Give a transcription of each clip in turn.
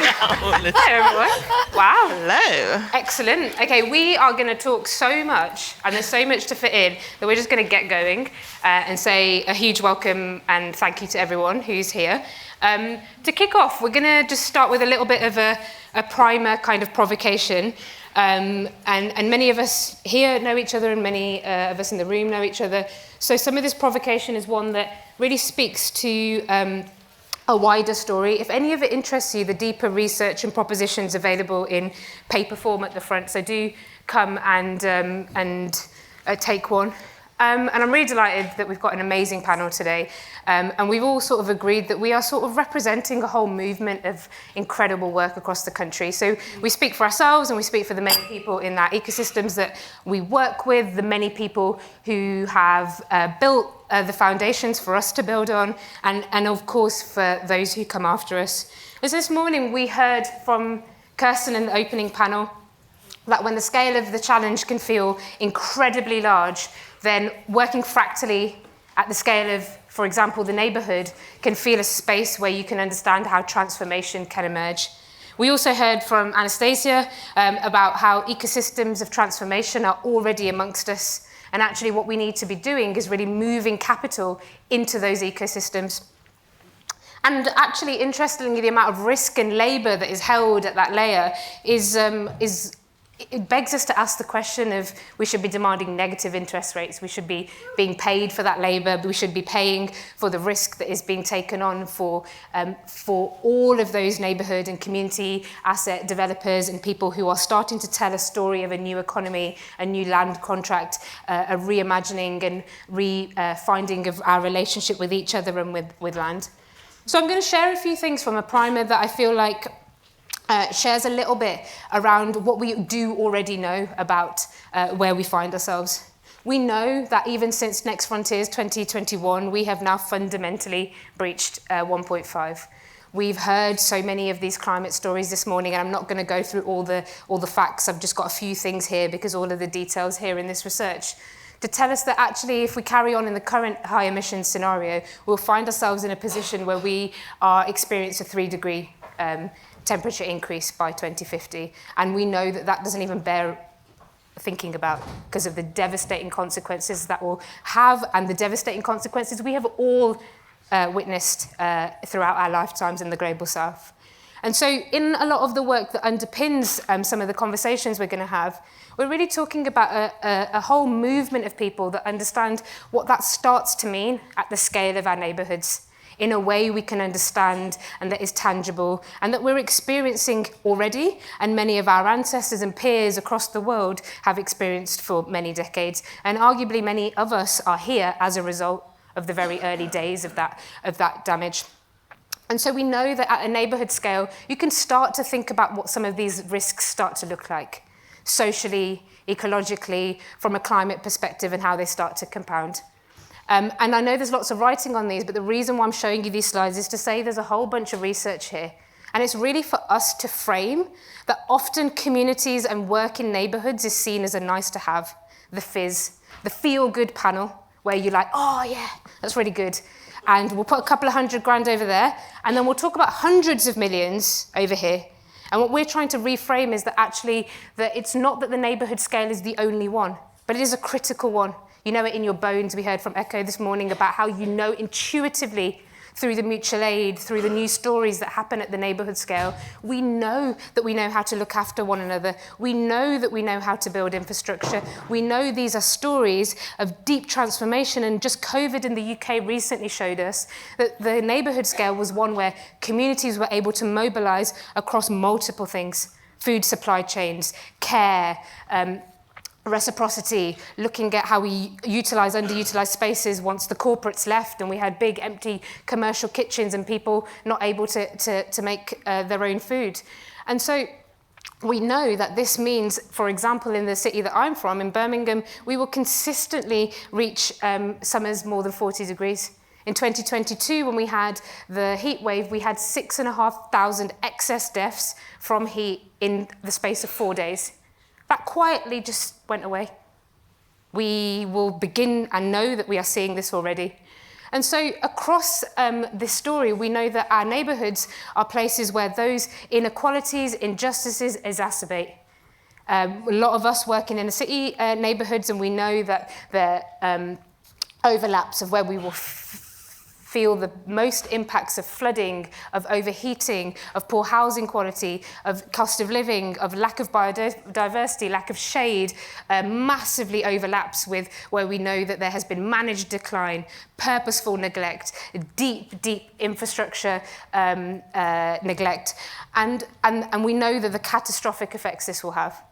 Hello, everyone. Wow. Hello. Excellent. Okay, we are going to talk so much, and there's so much to fit in, that we're just going to get going and say a huge welcome and thank you to everyone who's here. To kick off, we're going to just start with a little bit of a primer kind of provocation. And many of us here know each other, and many of us in the room know each other. So some of this provocation is one that really speaks to a wider story. If any of it interests you, the deeper research and propositions available in paper form at the front. So do come and take one. And I'm really delighted that we've got an amazing panel today. And we've all sort of agreed that we are sort of representing a whole movement of incredible work across the country. So we speak for ourselves and we speak for the many people in our ecosystems that we work with, the many people who have built the foundations for us to build on, and of course for those who come after us. As this morning we heard from Kirsten in the opening panel that when the scale of the challenge can feel incredibly large, then working fractally at the scale of, for example, the neighbourhood can feel a space where you can understand how transformation can emerge. We also heard from Anastasia about how ecosystems of transformation are already amongst us, and actually what we need to be doing is really moving capital into those ecosystems. And actually, interestingly, the amount of risk and labour that is held at that layer it begs us to ask the question of we should be demanding negative interest rates, we should be being paid for that labour, we should be paying for the risk that is being taken on for all of those neighbourhood and community asset developers and people who are starting to tell a story of a new economy, a new land contract, a reimagining and refinding of our relationship with each other and with land. So I'm going to share a few things from a primer that I feel like shares a little bit around what we do already know about where we find ourselves. We know that even since Next Frontiers 2021, we have now fundamentally breached 1.5. We've heard so many of these climate stories this morning, and I'm not going to go through all the facts. I've just got a few things here because all of the details here in this research to tell us that actually if we carry on in the current high emissions scenario, we'll find ourselves in a position where we are experiencing a 3-degree temperature increase by 2050. And we know that that doesn't even bear thinking about because of the devastating consequences that will have and the devastating consequences we have all witnessed throughout our lifetimes in the global south. And so in a lot of the work that underpins some of the conversations we're going to have, we're really talking about a whole movement of people that understand what that starts to mean at the scale of our neighbourhoods, in a way we can understand and that is tangible and that we're experiencing already, and many of our ancestors and peers across the world have experienced for many decades. And arguably many of us are here as a result of the very early days of that damage. And so we know that at a neighbourhood scale, you can start to think about what some of these risks start to look like, socially, ecologically, from a climate perspective, and how they start to compound. And I know there's lots of writing on these, but the reason why I'm showing you these slides is to say there's a whole bunch of research here. And it's really for us to frame that often communities and work in neighbourhoods is seen as a nice to have, the fizz, the feel-good panel, where you're like, oh yeah, that's really good. And we'll put a couple of $100,000 over there, and then we'll talk about hundreds of millions over here. And what we're trying to reframe is that actually, that it's not that the neighbourhood scale is the only one, but it is a critical one. You know it in your bones. We heard from Echo this morning about how you know intuitively through the mutual aid, through the news stories that happen at the neighbourhood scale. We know that we know how to look after one another. We know that we know how to build infrastructure. We know these are stories of deep transformation, and just COVID in the UK recently showed us that the neighbourhood scale was one where communities were able to mobilise across multiple things: food supply chains, care, reciprocity, looking at how we utilise underutilised spaces once the corporates left and we had big empty commercial kitchens and people not able to make their own food. And so we know that this means, for example, in the city that I'm from, in Birmingham, we will consistently reach summers more than 40 degrees. In 2022, when we had the heat wave, we had 6,500 excess deaths from heat in the space of 4 days. That quietly just went away. We will begin and know that we are seeing this already. And so across this story, we know that our neighbourhoods are places where those inequalities, injustices exacerbate. A lot of us working in the city neighbourhoods, and we know that the overlaps of where we will feel the most impacts of flooding, of overheating, of poor housing quality, of cost of living, of lack of biodiversity, lack of shade, massively overlaps with where we know that there has been managed decline, purposeful neglect, deep infrastructure neglect, and we know that the catastrophic effects this will have.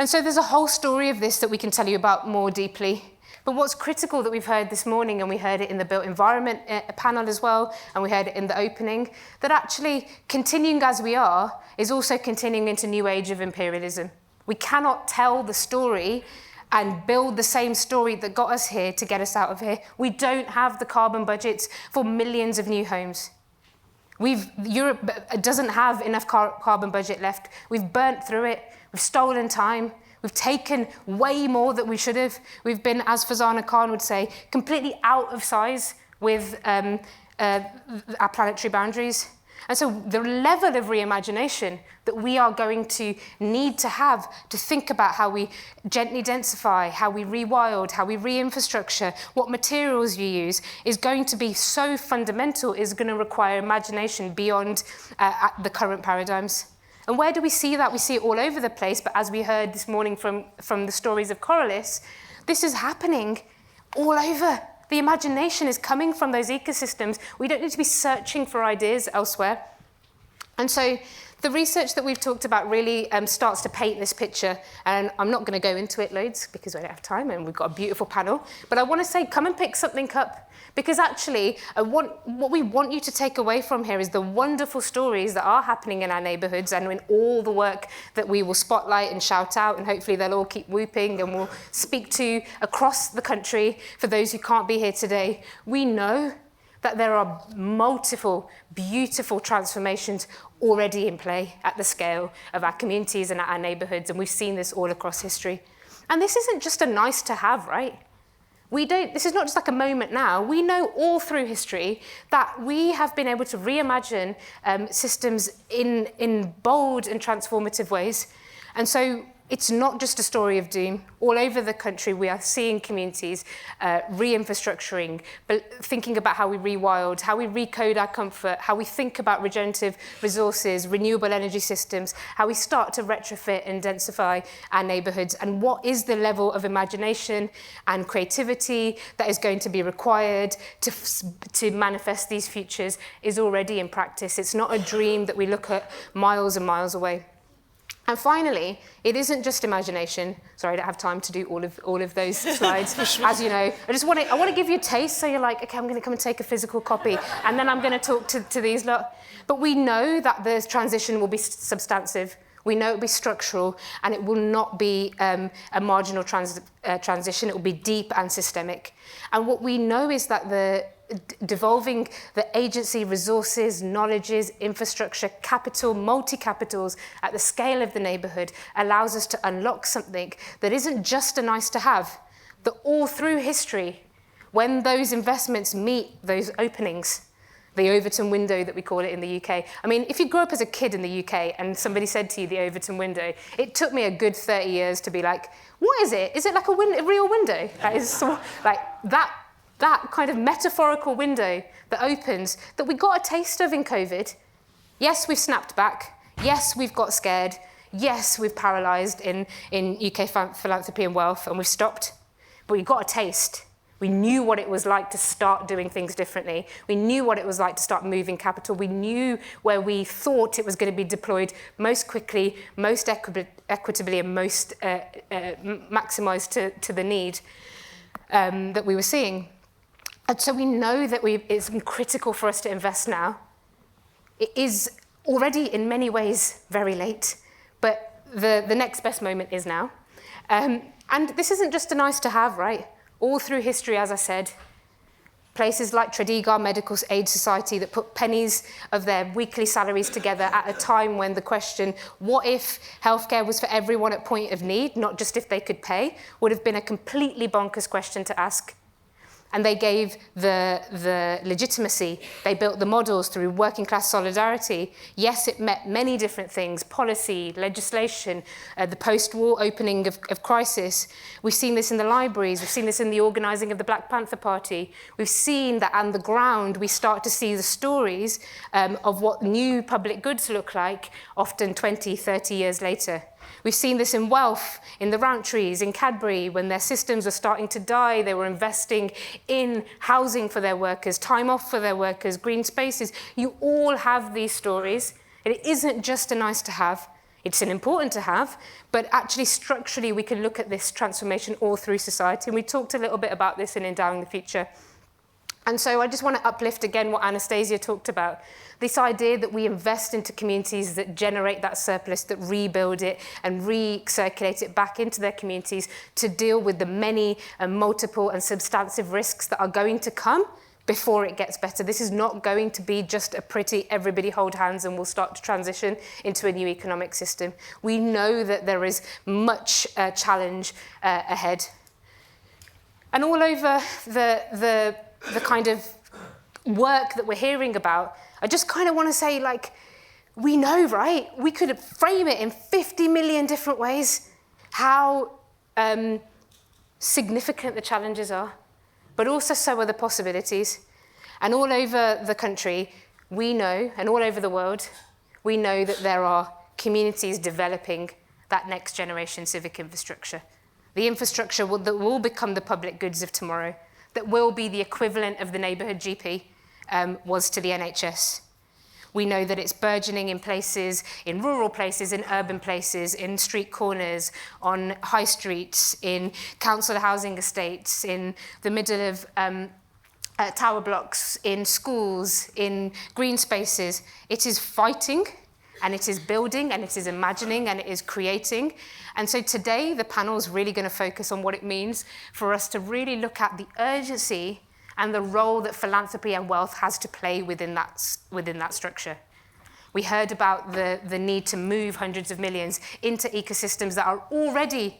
And so there's a whole story of this that we can tell you about more deeply. But what's critical that we've heard this morning, and we heard it in the built environment panel as well, and we heard it in the opening, that actually continuing as we are is also continuing into new age of imperialism. We cannot tell the story and build the same story that got us here to get us out of here. We don't have the carbon budgets for millions of new homes. Europe doesn't have enough carbon budget left. We've burnt through it. We've stolen time. We've taken way more than we should have. We've been, as Fazana Khan would say, completely out of size with our planetary boundaries. And so the level of reimagination that we are going to need to have to think about how we gently densify, how we rewild, how we re-infrastructure, what materials you use, is going to be so fundamental, is going to require imagination beyond the current paradigms. And where do we see that? We see it all over the place, but as we heard this morning from the stories of Coriolis, this is happening all over. The imagination is coming from those ecosystems. We don't need to be searching for ideas elsewhere. And so the research that we've talked about really starts to paint this picture, and I'm not going to go into it loads because we don't have time and we've got a beautiful panel, but I want to say come and pick something up. Because actually, what we want you to take away from here is the wonderful stories that are happening in our neighbourhoods and in all the work that we will spotlight and shout out, and hopefully they'll all keep whooping and we'll speak to across the country for those who can't be here today. We know that there are multiple beautiful transformations already in play at the scale of our communities and our neighbourhoods, and we've seen this all across history. And this isn't just a nice to have, right? This is not just like a moment now. We know all through history that we have been able to reimagine systems in bold and transformative ways. And so it's not just a story of doom. All over the country, we are seeing communities re-infrastructuring, but thinking about how we rewild, how we recode our comfort, how we think about regenerative resources, renewable energy systems, how we start to retrofit and densify our neighbourhoods, and what is the level of imagination and creativity that is going to be required to manifest these futures is already in practice. It's not a dream that we look at miles and miles away. And finally, it isn't just imagination. Sorry, I don't have time to do all of those slides. As you know, I want to give you a taste, so you're like, okay, I'm going to come and take a physical copy, and then I'm going to talk to these lot. But we know that the transition will be substantive. We know it will be structural, and it will not be a marginal transition. It will be deep and systemic. And what we know is that devolving the agency, resources, knowledges, infrastructure, capital, multi-capitals at the scale of the neighbourhood allows us to unlock something that isn't just a nice to have, that all through history, when those investments meet those openings, the Overton window that we call it in the UK. I mean, if you grew up as a kid in the UK and somebody said to you the Overton window, it took me a good 30 years to be like, what is it? Is it like a real window? That is like that kind of metaphorical window that opens, that we got a taste of in COVID. Yes, we've snapped back. Yes, we've got scared. Yes, we've paralysed in UK philanthropy and wealth, and we've stopped. But we got a taste. We knew what it was like to start doing things differently. We knew what it was like to start moving capital. We knew where we thought it was going to be deployed most quickly, most equitably, and most maximised to the need that we were seeing. And so we know that it's critical for us to invest now. It is already in many ways very late, but the next best moment is now. And this isn't just a nice to have, right? All through history, as I said, places like Tredegar Medical Aid Society that put pennies of their weekly salaries together at a time when the question, what if healthcare was for everyone at point of need, not just if they could pay, would have been a completely bonkers question to ask. And they gave the legitimacy. They built the models through working class solidarity. Yes, it met many different things, policy, legislation, the post-war opening of crisis. We've seen this in the libraries. We've seen this in the organising of the Black Panther Party. We've seen that on the ground, we start to see the stories of what new public goods look like, often 20, 30 years later. We've seen this in wealth, in the Rowntrees, in Cadbury, when their systems were starting to die, they were investing in housing for their workers, time off for their workers, green spaces. You all have these stories. It isn't just a nice to have, it's an important to have, but actually structurally we can look at this transformation all through society. And we talked a little bit about this in Endowing the Future. And so I just want to uplift again what Anastasia talked about. This idea that we invest into communities that generate that surplus, that rebuild it and recirculate it back into their communities to deal with the many and multiple and substantive risks that are going to come before it gets better. This is not going to be just a pretty everybody hold hands and we'll start to transition into a new economic system. We know that there is much challenge ahead. And all over the kind of work that we're hearing about, I just kind of want to say, like, we know, right? We could frame it in 50 million different ways, how significant the challenges are, but also so are the possibilities. And all over the country, we know, and all over the world, we know that there are communities developing that next generation civic infrastructure. The infrastructure that will become the public goods of tomorrow, that will be the equivalent of the neighbourhood GP was to the NHS. We know that it's burgeoning in places, in rural places, in urban places, in street corners, on high streets, in council housing estates, in the middle of tower blocks, in schools, in green spaces. It is fighting, and it is building, and it is imagining, and it is creating. And so today, the panel is really going to focus on what it means for us to really look at the urgency and the role that philanthropy and wealth has to play within that structure. We heard about the need to move hundreds of millions into ecosystems that are already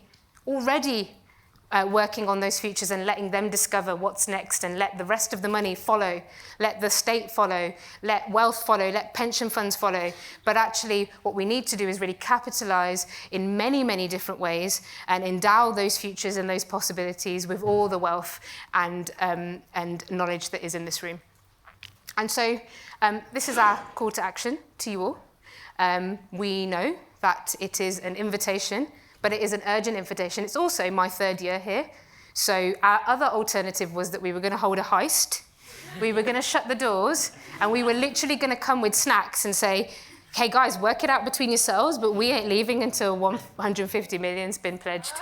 working on those futures and letting them discover what's next and let the rest of the money follow, let the state follow, let wealth follow, let pension funds follow. But actually what we need to do is really capitalize in many, many different ways and endow those futures and those possibilities with all the wealth and knowledge that is in this room. And so this is our call to action to you all. We know that it is an invitation, but it is an urgent invitation. It's also my third year here. So our other alternative was that we were going to hold a heist. We were going to shut the doors, and we were literally going to come with snacks and say, hey guys, work it out between yourselves, but we ain't leaving until 150 million's been pledged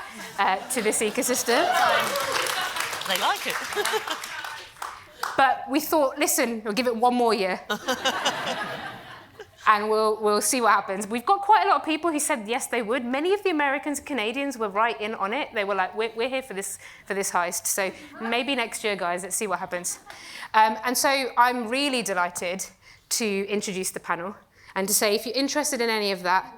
to this ecosystem. They like it. But we thought, listen, we'll give it one more year. And we'll see what happens. We've got quite a lot of people who said yes, they would. Many of the Americans and Canadians were right in on it. They were like, we're here for this heist. So maybe next year, guys, let's see what happens. And so I'm really delighted to introduce the panel and to say, if you're interested in any of that,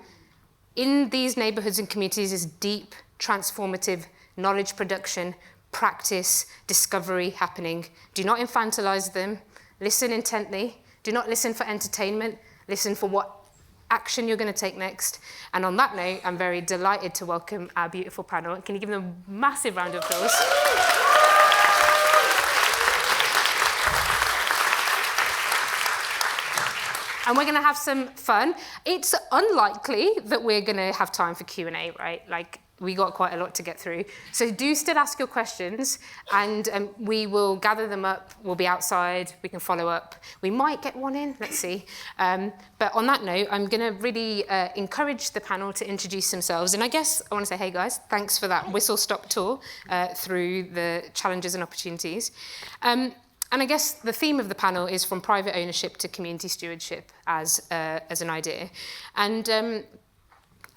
in these neighbourhoods and communities is deep, transformative knowledge production, practice, discovery happening. Do not infantilise them. Listen intently. Do not listen for entertainment. Listen for what action you're going to take next. And on that note, I'm very delighted to welcome our beautiful panel. Can you give them a massive round of applause? And we're going to have some fun. It's unlikely that we're going to have time for Q&A, right? Like, we got quite a lot to get through. So do still ask your questions, and we will gather them up. We'll be outside. We can follow up. We might get one in. Let's see. But on that note, I'm going to really encourage the panel to introduce themselves. And I guess I want to say, hey, guys, thanks for that whistle-stop tour through the challenges and opportunities. And I guess the theme of the panel is from private ownership to community stewardship as an idea. And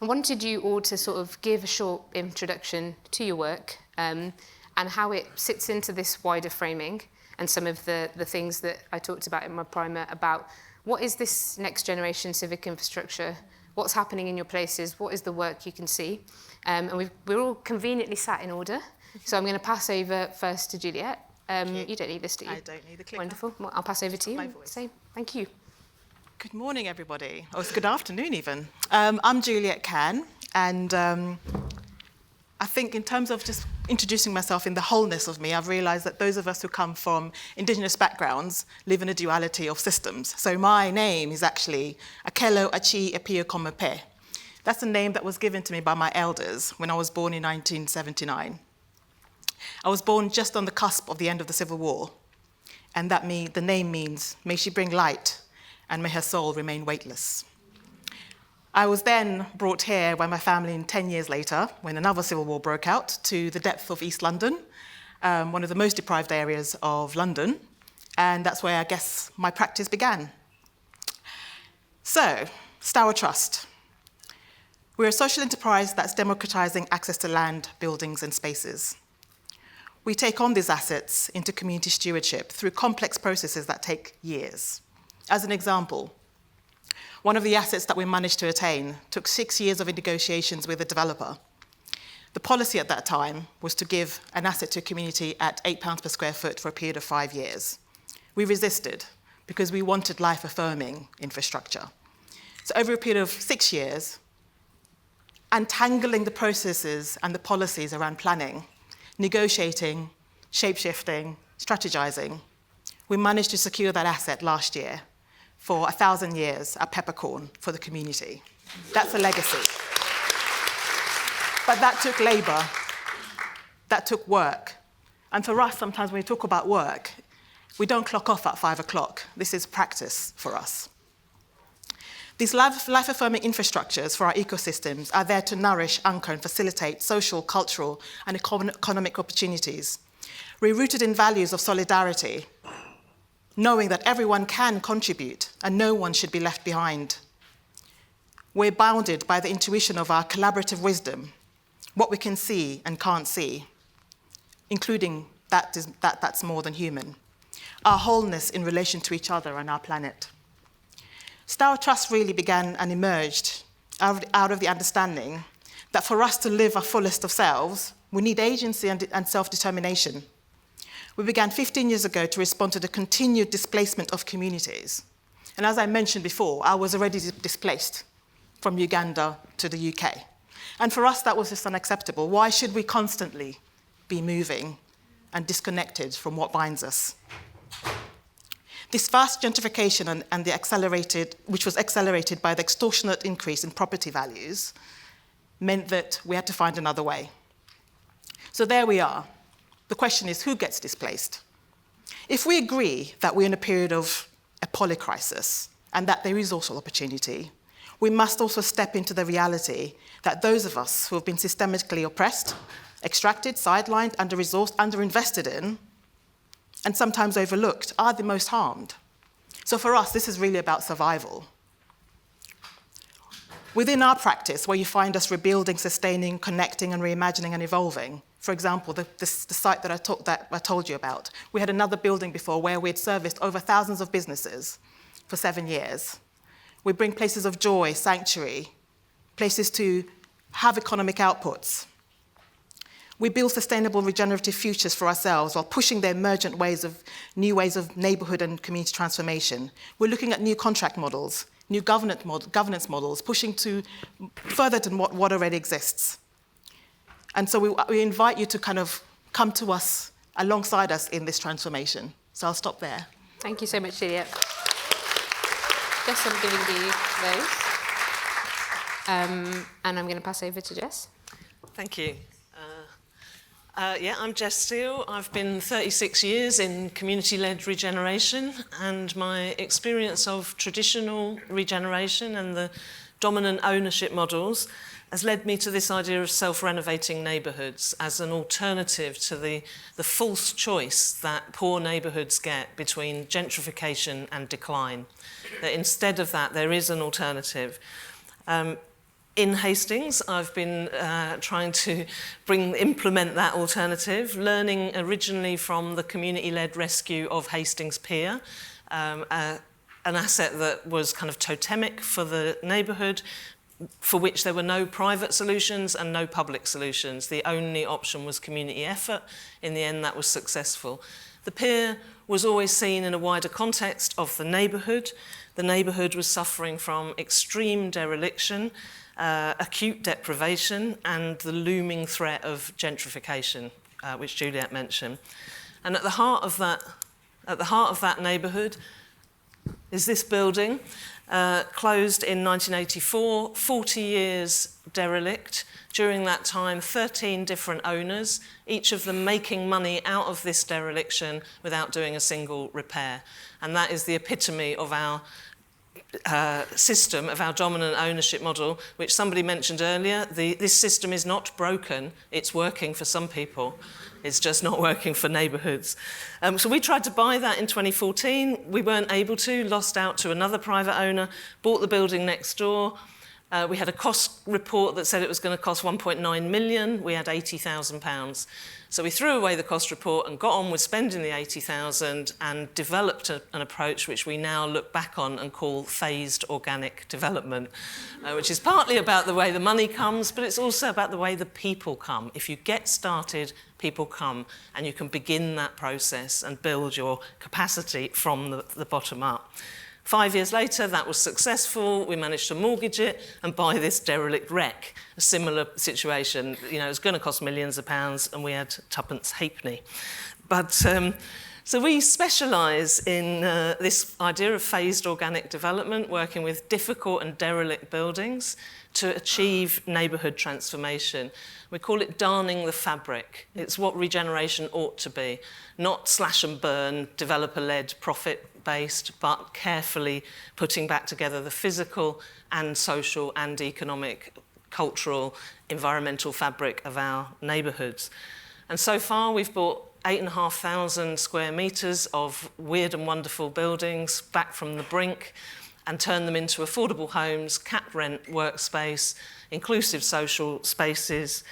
I wanted you all to sort of give a short introduction to your work and how it sits into this wider framing and some of the things that I talked about in my primer about what is this next generation civic infrastructure, what's happening in your places, what is the work you can see. And we're all conveniently sat in order. So I'm going to pass over first to Juliet. You don't need this, do you? I don't need the clicker. Wonderful. Well, I'll pass over to you. My voice. Same. Thank you. Good morning, everybody. Oh, it's good afternoon, even. I'm Juliet Can, and I think in terms of just introducing myself in the wholeness of me, I've realised that those of us who come from Indigenous backgrounds live in a duality of systems. So my name is actually Akelo Achi Epio Komepe. That's a name that was given to me by my elders when I was born in 1979. I was born just on the cusp of the end of the Civil War, and the name means, may she bring light, and may her soul remain weightless. I was then brought here by my family 10 years later, when another civil war broke out, to the depth of East London, one of the most deprived areas of London, and that's where I guess my practice began. So, Stour Trust. We're a social enterprise that's democratising access to land, buildings, and spaces. We take on these assets into community stewardship through complex processes that take years. As an example, one of the assets that we managed to attain took 6 years of negotiations with a developer. The policy at that time was to give an asset to a community at £8 per square foot for a period of 5 years. We resisted because we wanted life-affirming infrastructure. So over a period of 6 years, untangling the processes and the policies around planning, negotiating, shape-shifting, strategizing, we managed to secure that asset last year for 1,000 years at Peppercorn for the community. That's a legacy. But that took labor, that took work. And for us, sometimes when we talk about work, we don't clock off at 5 o'clock. This is practice for us. These life-affirming infrastructures for our ecosystems are there to nourish, anchor, and facilitate social, cultural, and economic opportunities. We're rooted in values of solidarity, knowing that everyone can contribute and no one should be left behind. We're bounded by the intuition of our collaborative wisdom, what we can see and can't see, including that's more than human, our wholeness in relation to each other and our planet. Stour Trust really began and emerged out of the understanding that for us to live our fullest of selves, we need agency and self-determination. We began 15 years ago to respond to the continued displacement of communities. And as I mentioned before, I was already displaced from Uganda to the UK. And for us, that was just unacceptable. Why should we constantly be moving and disconnected from what binds us? This fast gentrification and which was accelerated by the extortionate increase in property values, meant that we had to find another way. So there we are. The question is, who gets displaced? If we agree that we're in a period of a polycrisis and that there is also opportunity, we must also step into the reality that those of us who have been systemically oppressed, extracted, sidelined, under-resourced, underinvested in, and sometimes overlooked, are the most harmed. So for us, this is really about survival. Within our practice, where you find us rebuilding, sustaining, connecting, and reimagining and evolving, for example, the site that I told you about, we had another building before where we had serviced over thousands of businesses for 7 years. We bring places of joy, sanctuary, places to have economic outputs. We build sustainable regenerative futures for ourselves while pushing the emergent new ways of neighbourhood and community transformation. We're looking at new contract models, new governance models, pushing to further than what already exists. And so we invite you to kind of come to us, alongside us in this transformation. So I'll stop there. Thank you so much, Juliet. Jess, I'm giving you those. And I'm going to pass over to Jess. Thank you. I'm Jess Steele. I've been 36 years in community-led regeneration, and my experience of traditional regeneration and the dominant ownership models has led me to this idea of self-renovating neighbourhoods as an alternative to the false choice that poor neighbourhoods get between gentrification and decline. That instead of that, there is an alternative. In Hastings, I've been trying to implement that alternative, learning originally from the community-led rescue of Hastings Pier, an asset that was kind of totemic for the neighbourhood, for which there were no private solutions and no public solutions. The only option was community effort. In the end, that was successful. The pier was always seen in a wider context of the neighbourhood. The neighbourhood was suffering from extreme dereliction, acute deprivation, and the looming threat of gentrification, which Juliet mentioned. And at the heart of that neighbourhood is this building, closed in 1984, 40 years derelict. During that time, 13 different owners, each of them making money out of this dereliction without doing a single repair. And that is the epitome of our system, of our dominant ownership model, which somebody mentioned earlier. This system is not broken, it's working for some people. It's just not working for neighbourhoods. So we tried to buy that in 2014. We weren't able to, lost out to another private owner, bought the building next door. We had a cost report that said it was going to cost 1.9 million. We had £80,000. So we threw away the cost report and got on with spending the 80,000 and developed an approach which we now look back on and call phased organic development, which is partly about the way the money comes, but it's also about the way the people come. If you get started, people come, and you can begin that process and build your capacity from the bottom up. 5 years later, that was successful. We managed to mortgage it and buy this derelict wreck, a similar situation. You know, it was going to cost millions of pounds, and we had tuppence halfpenny. But so we specialise in this idea of phased organic development, working with difficult and derelict buildings to achieve neighbourhood transformation. We call it darning the fabric. It's what regeneration ought to be, not slash and burn, developer-led, profit-based, but carefully putting back together the physical and social and economic, cultural, environmental fabric of our neighbourhoods. And so far, we've bought 8,500 square metres of weird and wonderful buildings back from the brink and turned them into affordable homes, cap rent workspace, inclusive social spaces,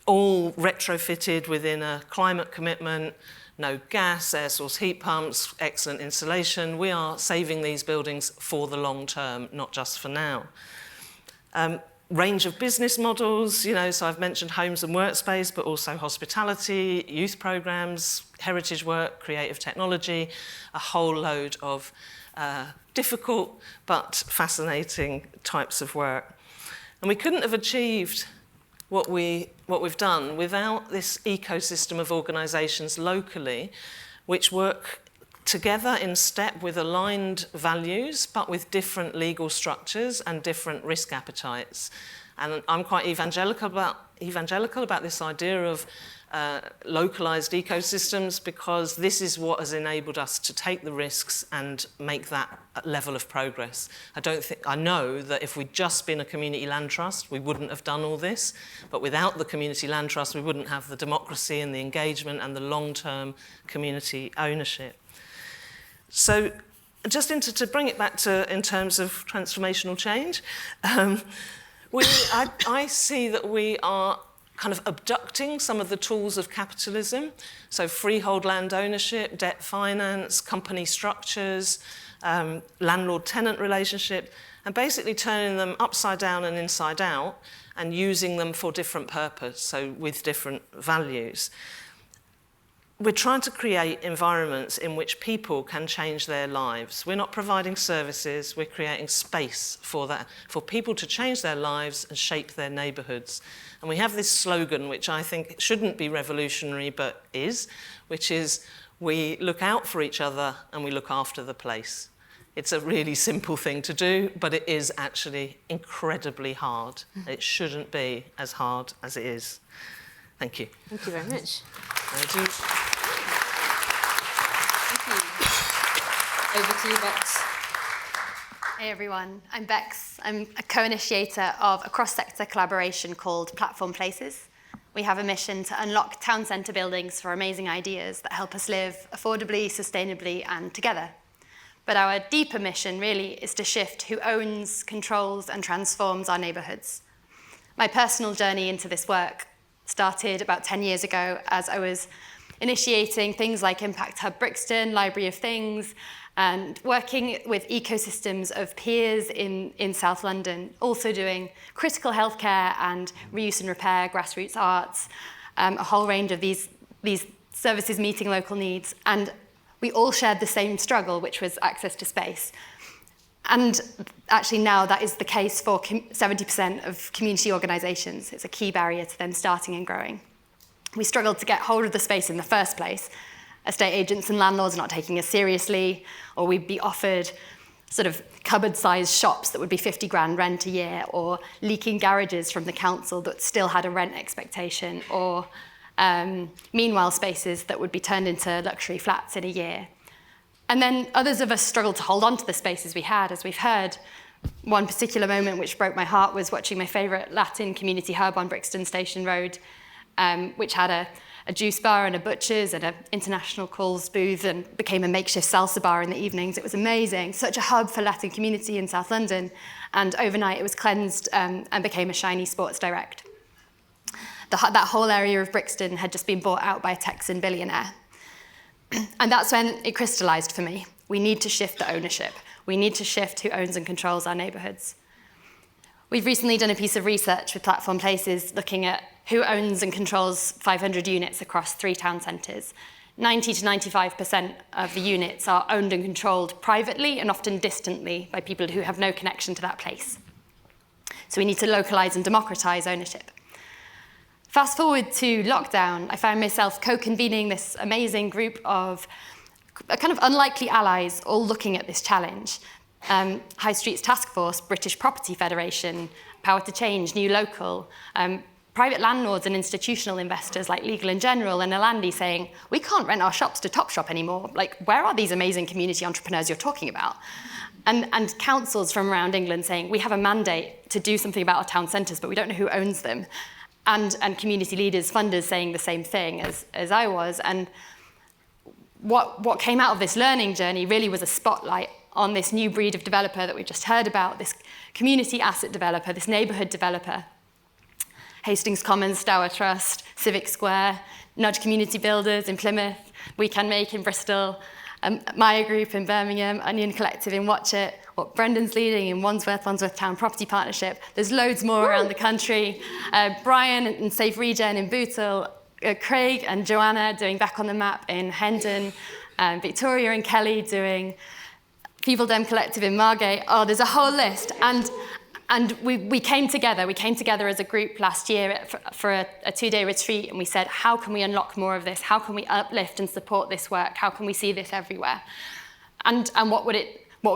all retrofitted within a climate commitment, no gas, air source heat pumps, excellent insulation. We are saving these buildings for the long term, not just for now. Range of business models, you know, so I've mentioned homes and workspace, but also hospitality, youth programs, heritage work, creative technology, a whole load of difficult but fascinating types of work. And we couldn't have achieved what we've done without this ecosystem of organisations locally which work together in step with aligned values but with different legal structures and different risk appetites. And I'm quite evangelical about this idea of localised ecosystems, because this is what has enabled us to take the risks and make that level of progress. I know that if we'd just been a community land trust, we wouldn't have done all this, but without the community land trust, we wouldn't have the democracy and the engagement and the long-term community ownership. So just to bring it back to in terms of transformational change, I see that we are kind of abducting some of the tools of capitalism, so freehold land ownership, debt finance, company structures, landlord-tenant relationship, and basically turning them upside down and inside out and using them for different purpose, so with different values. We're trying to create environments in which people can change their lives. We're not providing services, we're creating space for that, for people to change their lives and shape their neighbourhoods. And we have this slogan, which I think shouldn't be revolutionary, but is, which is, we look out for each other and we look after the place. It's a really simple thing to do, but it is actually incredibly hard. It shouldn't be as hard as it is. Thank you. Thank you very much. Thank you. Over to you, Bex. Hey everyone, I'm Bex. I'm a co-initiator of a cross-sector collaboration called Platform Places. We have a mission to unlock town centre buildings for amazing ideas that help us live affordably, sustainably, and together. But our deeper mission really is to shift who owns, controls, and transforms our neighbourhoods. My personal journey into this work started about 10 years ago as I was initiating things like Impact Hub Brixton, Library of Things, and working with ecosystems of peers in South London, also doing critical healthcare and reuse and repair, grassroots arts, a whole range of these services meeting local needs, and we all shared the same struggle, which was access to space. And actually now that is the case for 70% of community organisations. It's a key barrier to them starting and growing. We struggled to get hold of the space in the first place. Estate agents and landlords not taking us seriously, or we'd be offered sort of cupboard-sized shops that would be 50 grand rent a year, or leaking garages from the council that still had a rent expectation, or meanwhile spaces that would be turned into luxury flats in a year. And then others of us struggled to hold on to the spaces we had, as we've heard. One particular moment which broke my heart was watching my favourite Latin community hub on Brixton Station Road, which had a juice bar and a butcher's and an international calls booth and became a makeshift salsa bar in the evenings. It was amazing, such a hub for Latin community in South London. And overnight it was cleansed and became a shiny Sports Direct. That whole area of Brixton had just been bought out by a Texan billionaire. And that's when it crystallised for me. We need to shift the ownership. We need to shift who owns and controls our neighbourhoods. We've recently done a piece of research with Platform Places looking at who owns and controls 500 units across 3 town centres. 90 to 95% of the units are owned and controlled privately and often distantly by people who have no connection to that place. So we need to localise and democratise ownership. Fast forward to lockdown, I found myself co-convening this amazing group of kind of unlikely allies all looking at this challenge. High Streets Task Force, British Property Federation, Power to Change, New Local, private landlords and institutional investors like Legal & General and Alandi saying, we can't rent our shops to Topshop anymore. Like, where are these amazing community entrepreneurs you're talking about? And councils from around England saying, we have a mandate to do something about our town centres, but we don't know who owns them. And community leaders, funders saying the same thing as I was. And what came out of this learning journey really was a spotlight on this new breed of developer that we've just heard about, this community asset developer, this neighbourhood developer. Hastings Commons, Stour Trust, Civic Square, Nudge Community Builders in Plymouth, We Can Make in Bristol, Maya Group in Birmingham, Onion Collective in Watchet, what Brendan's leading in Wandsworth Town Property Partnership. There's loads more around the country. Brian and Safe Regen in Bootle, Craig and Joanna doing Back on the Map in Hendon, Victoria and Kelly doing People Dem Collective in Margate. Oh, there's a whole list. And we came together. We came together as a group last year for a 2-day retreat, and we said, how can we unlock more of this? How can we uplift and support this work? How can we see this everywhere? And what would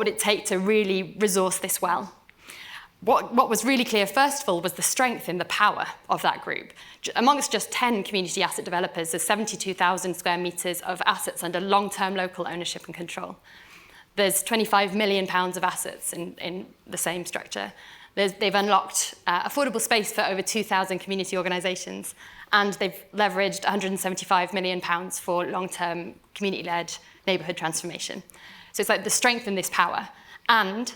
it take to really resource this well? What was really clear, first of all, was the strength in the power of that group. Amongst just 10 community asset developers, there's 72,000 square metres of assets under long-term local ownership and control. There's £25 million of assets in the same structure. They've unlocked affordable space for over 2,000 community organisations, and they've leveraged £175 million for long-term community-led neighbourhood transformation. So it's like the strength in this power. And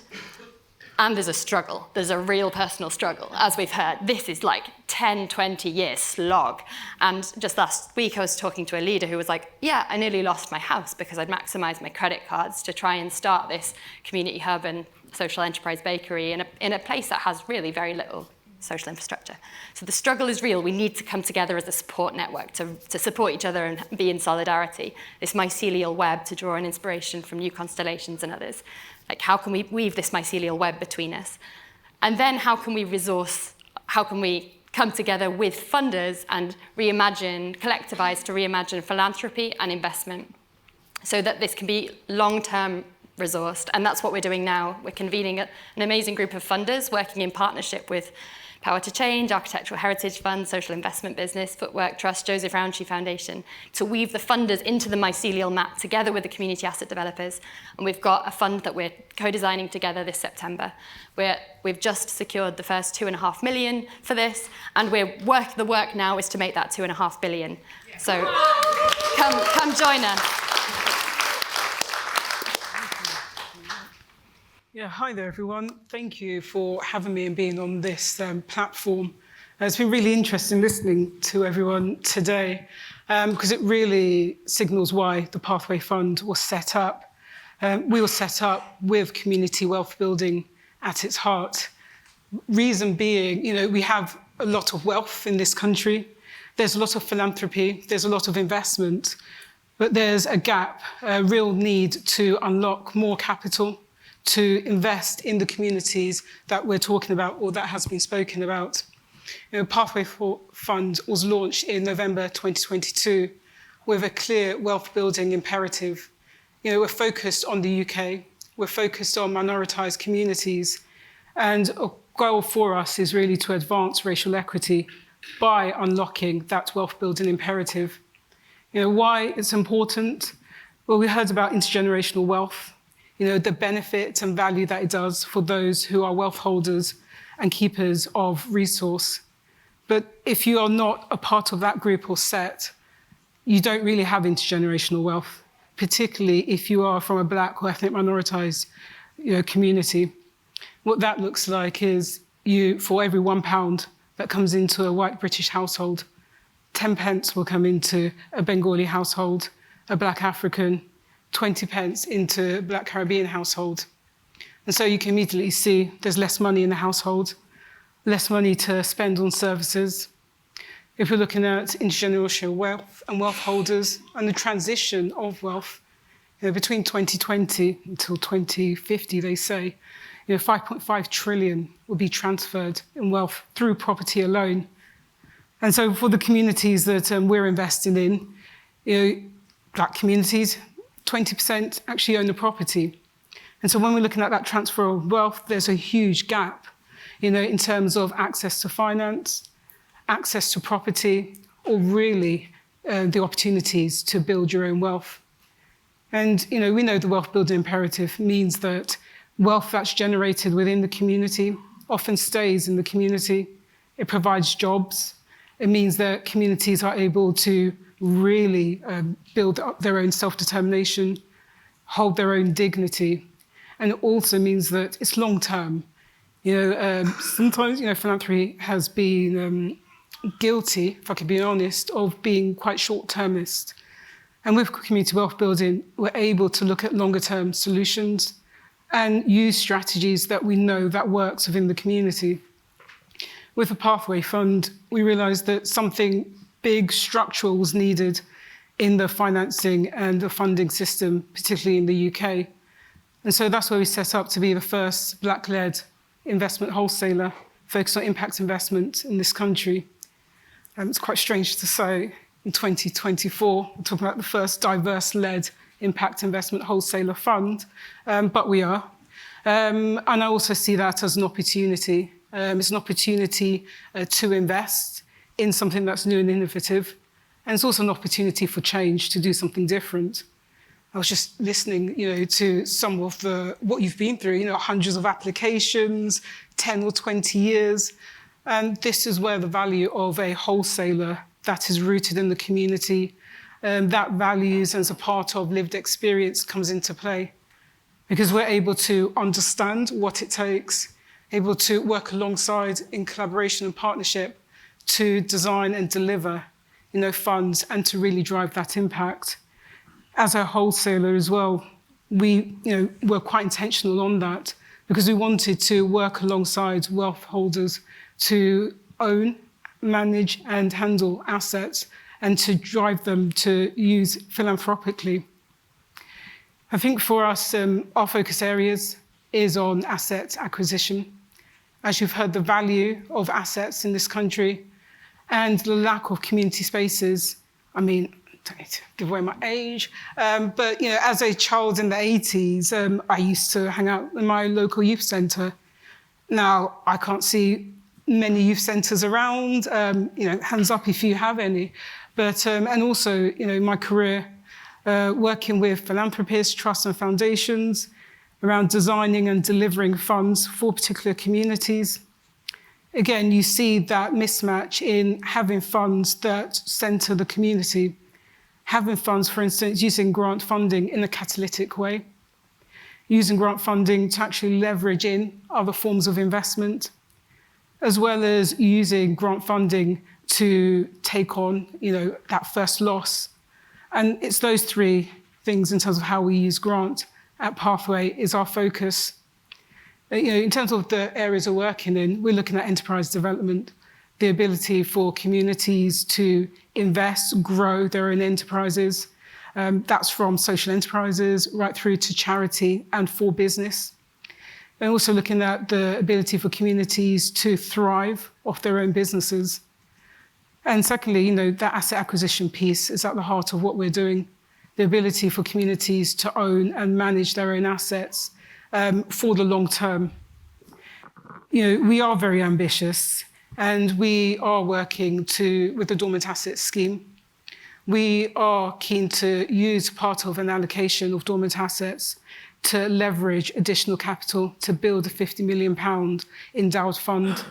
there's a struggle. There's a real personal struggle. As we've heard, this is like 10, 20-year slog. And just last week, I was talking to a leader who was like, yeah, I nearly lost my house because I'd maximised my credit cards to try and start this community hub and social enterprise bakery in a place that has really very little social infrastructure. So the struggle is real. We need to come together as a support network to support each other and be in solidarity. This mycelial web to draw on inspiration from New Constellations and others. Like, how can we weave this mycelial web between us? And then how can we come together with funders and collectivise to reimagine philanthropy and investment so that this can be long-term resourced? And that's what we're doing now. We're convening an amazing group of funders working in partnership with Power to Change, Architectural Heritage Fund, Social Investment Business, Footwork Trust, Joseph Rowntree Foundation, to weave the funders into the mycelial map together with the community asset developers. And we've got a fund that we're co-designing together this September. We've just secured the first $2.5 million for this, and the work now is to make that $2.5 billion. So come join us. Yeah, hi there, everyone. Thank you for having me and being on this platform. It's been really interesting listening to everyone today because it really signals why the Pathway Fund was set up. We were set up with community wealth building at its heart. Reason being, we have a lot of wealth in this country, There's a lot of philanthropy, there's a lot of investment, but there's a gap, a real need to unlock more capital, to invest in the communities that we're talking about or that has been spoken about. Pathway Fund was launched in November 2022 with a clear wealth building imperative. We're focused on the UK, we're focused on minoritized communities, and a goal for us is really to advance racial equity by unlocking that wealth building imperative. Why it's important? Well, we heard about intergenerational wealth, the benefit and value that it does for those who are wealth holders and keepers of resource. But if you are not a part of that group or set, you don't really have intergenerational wealth, particularly if you are from a Black or ethnic minoritized community. What that looks like is for every £1 that comes into a white British household, 10 pence will come into a Bengali household, a Black African, 20 pence into a Black Caribbean household. And so you can immediately see there's less money in the household, less money to spend on services. If we're looking at intergenerational wealth and wealth holders and the transition of wealth, between 2020 until 2050, they say, 5.5 trillion will be transferred in wealth through property alone. And so for the communities that we're investing in, Black communities, 20% actually own the property. And so when we're looking at that transfer of wealth, there's a huge gap, in terms of access to finance, access to property, or really the opportunities to build your own wealth. And, we know the wealth building imperative means that wealth that's generated within the community often stays in the community. It provides jobs. It means that communities are able to really build up their own self-determination, hold their own dignity. And it also means that it's long-term. Sometimes, philanthropy has been guilty, if I could be honest, of being quite short-termist. And with community wealth building, we're able to look at longer-term solutions and use strategies that we know that works within the community. With the Pathway Fund, we realised that something big structural was needed in the financing and the funding system, particularly in the UK. And so that's where we set up to be the first Black-led investment wholesaler focused on impact investment in this country. It's quite strange to say in 2024, we're talking about the first diverse-led impact investment wholesaler fund, but we are. And I also see that as an opportunity. It's an opportunity to invest in something that's new and innovative. And it's also an opportunity for change, to do something different. I was just listening, to some of what you've been through, hundreds of applications, 10 or 20 years. And this is where the value of a wholesaler that is rooted in the community, that values as a part of lived experience comes into play. Because we're able to understand what it takes, able to work alongside in collaboration and partnership to design and deliver, funds and to really drive that impact. As a wholesaler as well, we, were quite intentional on that because we wanted to work alongside wealth holders to own, manage and handle assets and to drive them to use philanthropically. I think for us, our focus areas is on asset acquisition. As you've heard, the value of assets in this country and the lack of community spaces. I mean, I don't need to give away my age, but as a child in the 80s, I used to hang out in my local youth centre. Now, I can't see many youth centres around, hands up if you have any. But, and also, my career, working with philanthropists, trusts and foundations around designing and delivering funds for particular communities. Again, you see that mismatch in having funds that centre the community, having funds, for instance, using grant funding in a catalytic way, using grant funding to actually leverage in other forms of investment, as well as using grant funding to take on, that first loss. And it's those three things in terms of how we use grant at Pathway is our focus. In terms of the areas we're working in, we're looking at enterprise development, the ability for communities to invest, grow their own enterprises. That's from social enterprises right through to charity and for business. And also looking at the ability for communities to thrive off their own businesses. And secondly, that asset acquisition piece is at the heart of what we're doing. The ability for communities to own and manage their own assets for the long term. We are very ambitious, and we are working with the Dormant Assets Scheme. We are keen to use part of an allocation of dormant assets to leverage additional capital to build a £50 million endowed fund.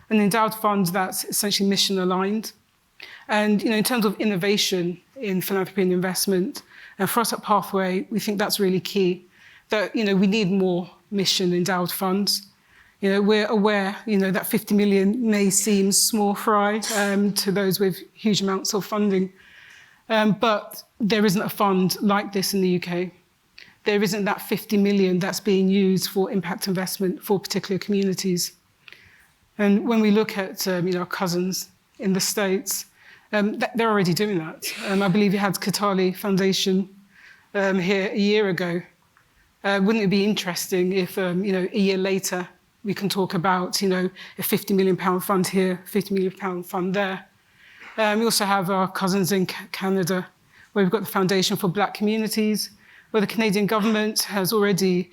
An endowed fund that's essentially mission aligned. And in terms of innovation in philanthropy and investment, for us at Pathway, we think that's really key. That we need more mission endowed funds. We're aware that 50 million may seem small fry to those with huge amounts of funding. But there isn't a fund like this in the UK. There isn't that 50 million that's being used for impact investment for particular communities. And when we look at our cousins in the States, they're already doing that. I believe you had Katali Foundation here a year ago. Wouldn't it be interesting if, a year later, we can talk about, a £50 million fund here, £50 million fund there. We also have our cousins in Canada, where we've got the Foundation for Black Communities, where the Canadian government has already,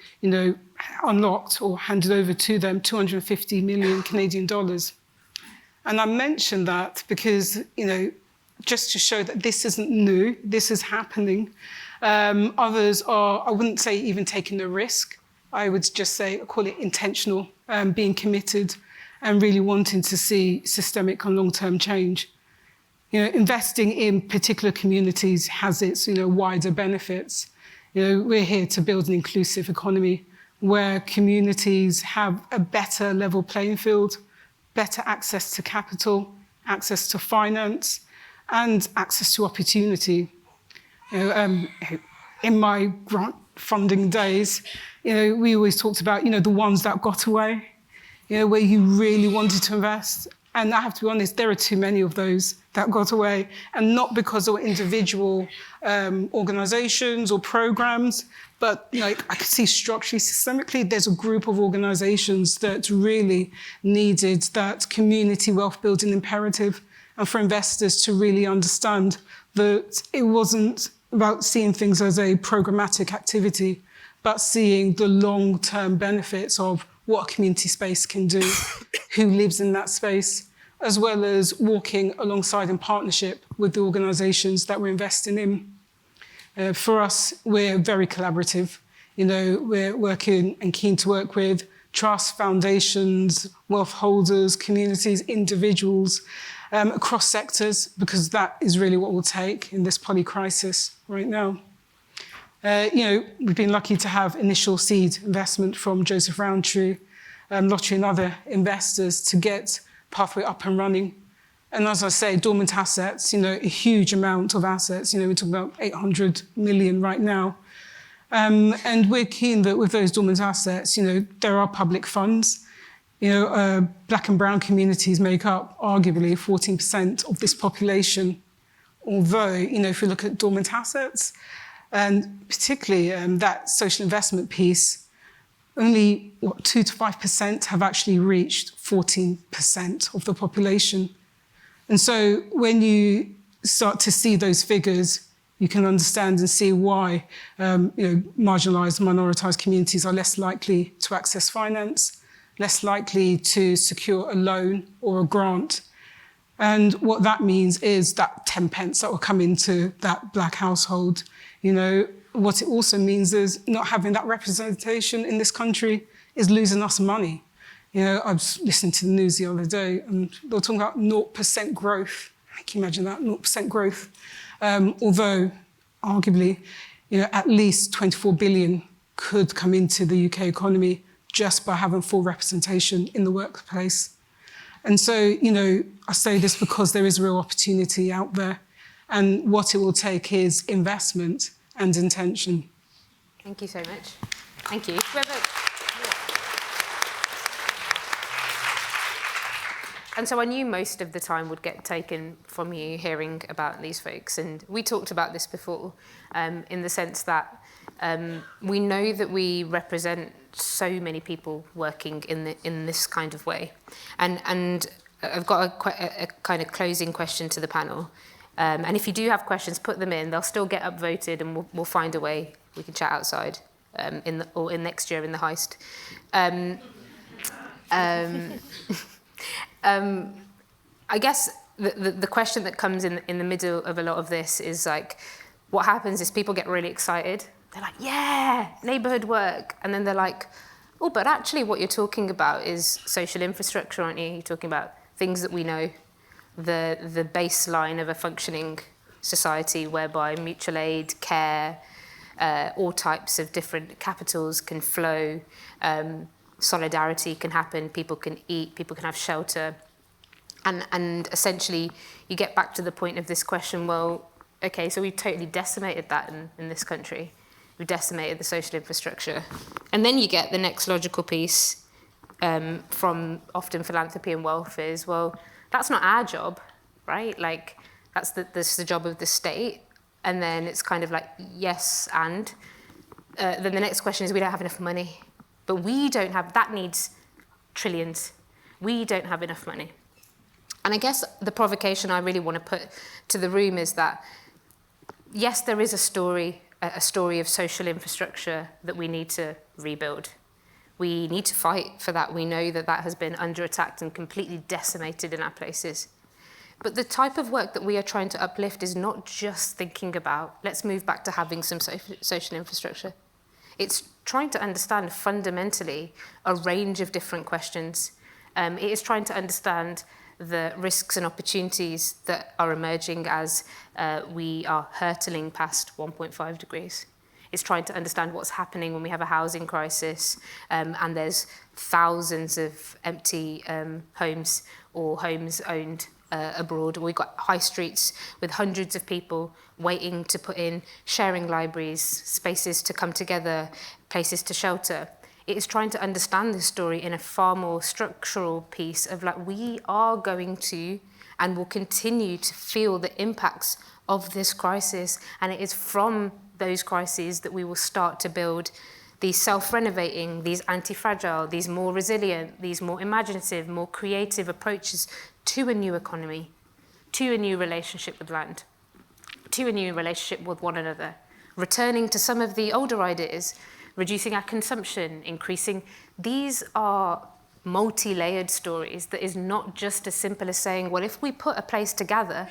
unlocked or handed over to them 250 million Canadian dollars. And I mention that because, just to show that this isn't new, this is happening. Others are, I wouldn't say even taking the risk. I would just say, call it intentional, being committed and really wanting to see systemic and long-term change. Investing in particular communities has its, wider benefits. We're here to build an inclusive economy where communities have a better level playing field, better access to capital, access to finance, and access to opportunity. In my grant funding days, we always talked about, the ones that got away, where you really wanted to invest. And I have to be honest, there are too many of those that got away, and not because of individual organizations or programs, but I could see structurally, systemically, there's a group of organizations that really needed that community wealth building imperative, and for investors to really understand that it wasn't about seeing things as a programmatic activity, but seeing the long-term benefits of what a community space can do, who lives in that space, as well as walking alongside in partnership with the organisations that we're investing in. For us, we're very collaborative. We're working and keen to work with trusts, foundations, wealth holders, communities, individuals, across sectors, because that is really what we'll take in this poly-crisis right now. We've been lucky to have initial seed investment from Joseph Rowntree, Lottery and other investors to get Pathway up and running. And as I say, dormant assets, a huge amount of assets, we're talking about 800 million right now. And we're keen that with those dormant assets, there are public funds. Black and brown communities make up arguably 14% of this population. Although, if we look at dormant assets, and particularly that social investment piece, only 2 to 5% have actually reached 14% of the population. And so when you start to see those figures, you can understand and see why marginalised, minoritized communities are less likely to access finance, less likely to secure a loan or a grant. And what that means is that 10 pence that will come into that black household. What it also means is not having that representation in this country is losing us money. I was listening to the news the other day and they were talking about 0% growth. Can you imagine that, 0% growth? Although, arguably, at least 24 billion could come into the UK economy just by having full representation in the workplace. And so, I say this because there is real opportunity out there. And what it will take is investment and intention. Thank you so much. Thank you. so I knew most of the time would get taken from you hearing about these folks. And we talked about this before, in the sense that we know that we represent so many people working in this kind of way. And I've got a kind of closing question to the panel. And if you do have questions, put them in. They'll still get upvoted, and we'll find a way. We can chat outside, or in next year in the heist. I guess the question that comes in the middle of a lot of this is like, what happens is people get really excited. They're like, yeah, neighbourhood work. And then they're like, oh, but actually what you're talking about is social infrastructure, aren't you? You're talking about things that we know, the baseline of a functioning society whereby mutual aid, care, all types of different capitals can flow, solidarity can happen, people can eat, people can have shelter. And essentially, you get back to the point of this question, well, okay, so we've totally decimated that in this country. We've decimated the social infrastructure. And then you get the next logical piece from often philanthropy and wealth is, well, that's not our job, right? Like, that's the job of the state. And then it's kind of like, yes, and. Then the next question is, we don't have enough money. But we don't have, that needs trillions. We don't have enough money. And I guess the provocation I really want to put to the room is that, yes, there is a story of social infrastructure that we need to rebuild. We need to fight for that. We know that that has been under attack and completely decimated in our places. But the type of work that we are trying to uplift is not just thinking about, let's move back to having some social infrastructure. It's trying to understand fundamentally a range of different questions. It is trying to understand the risks and opportunities that are emerging as we are hurtling past 1.5 degrees. It's trying to understand what's happening when we have a housing crisis and there's thousands of empty homes or homes owned abroad. We've got high streets with hundreds of people waiting to put in, sharing libraries, spaces to come together, places to shelter. It is trying to understand this story in a far more structural piece of like, we are going to and will continue to feel the impacts of this crisis. And it is from those crises that we will start to build these self-renovating, these anti-fragile, these more resilient, these more imaginative, more creative approaches to a new economy, to a new relationship with land, to a new relationship with one another, returning to some of the older ideas, reducing our consumption, increasing. These are multi-layered stories that is not just as simple as saying, well, if we put a place together,